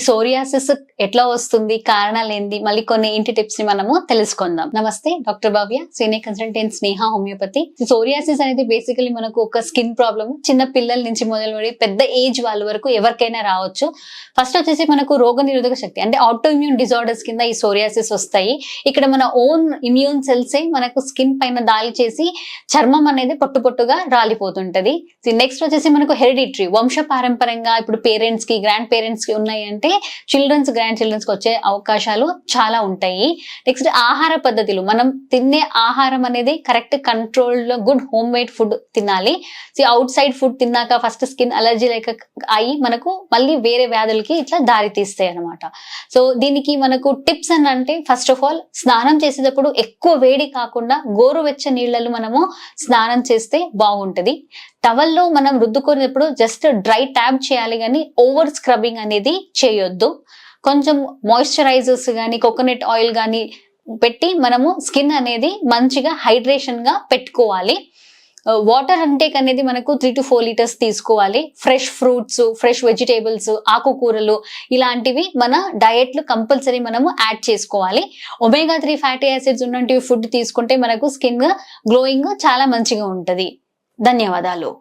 Psoriasis ఎట్లా వస్తుంది, కారణాలు ఏంది, మళ్ళీ కొన్ని ఇంటి టిప్స్ ని మనము తెలుసుకుందాం. నమస్తే, డాక్టర్ భవ్య, సీనియర్ కన్సల్టెంట్ స్నేహ హోమియోపతి. సోరియాసిస్ అనేది బేసికలీ మనకు ఒక స్కిన్ ప్రాబ్లమ్. చిన్న పిల్లల నుంచి మొదలుపడి పెద్ద ఏజ్ వాళ్ళ వరకు ఎవరికైనా రావచ్చు. ఫస్ట్ వచ్చేసి మనకు రోగ నిరోధక శక్తి అంటే ఆటో ఇమ్యూన్ డిజార్డర్స్ కింద ఈ సోరియాసిస్ వస్తాయి. ఇక్కడ మన ఓన్ ఇమ్యూన్ సెల్సే మనకు స్కిన్ పైన దాడి చేసి చర్మం అనేది పొట్టుగా రాలిపోతుంటది. నెక్స్ట్ వచ్చేసి మనకు హెరిడిటరీ, వంశ పారంపర్యంగా ఇప్పుడు పేరెంట్స్ కి, గ్రాండ్ పేరెంట్స్ కి ఉన్నాయి అంటే చిల్డ్రన్స్, గ్రాండ్ చిల్డ్రన్స్ కి వచ్చే అవకాశాలు చాలా ఉంటాయి. నెక్స్ట్ ఆహార పద్ధతులు, మనం తినే ఆహారం అనేది కరెక్ట్ కంట్రోల్ లో గుడ్ హోమ్ మేడ్ ఫుడ్ తినాలి. అవుట్ సైడ్ ఫుడ్ తిన్నాక ఫస్ట్ స్కిన్ అలర్జీ లైక్ అయ్యి మనకు మళ్ళీ వేరే వ్యాధులకి ఇట్లా దారి తీస్తాయి అనమాట. సో దీనికి మనకు టిప్స్ అని అంటే ఫస్ట్ ఆఫ్ ఆల్ స్నానం చేసేటప్పుడు ఎక్కువ వేడి కాకుండా గోరువెచ్చ నీళ్ళలో మనము స్నానం చేస్తే బాగుంటది. టవల్లో మనం రుద్దుకునేటప్పుడు జస్ట్ డ్రై ట్యాప్ చేయాలి కానీ ఓవర్ స్క్రబ్బింగ్ అనేది చేయొద్దు. కొంచెం మాయిశ్చరైజర్స్ కానీ కోకోనట్ ఆయిల్ కానీ పెట్టి మనము స్కిన్ అనేది మంచిగా హైడ్రేషన్ గా పెట్టుకోవాలి. వాటర్ ఇంటేక్ అనేది మనకు 3 to 4 లీటర్స్ తీసుకోవాలి. ఫ్రెష్ ఫ్రూట్స్, ఫ్రెష్ వెజిటేబుల్స్, ఆకుకూరలు ఇలాంటివి మన డయట్ లో కంపల్సరీ మనము యాడ్ చేసుకోవాలి. ఒమేగా 3 ఫ్యాటీ యాసిడ్స్ ఉన్నటువంటి ఫుడ్ తీసుకుంటే మనకు స్కిన్ గ్లోయింగ్ చాలా మంచిగా ఉంటది. ధన్యవాదాలు.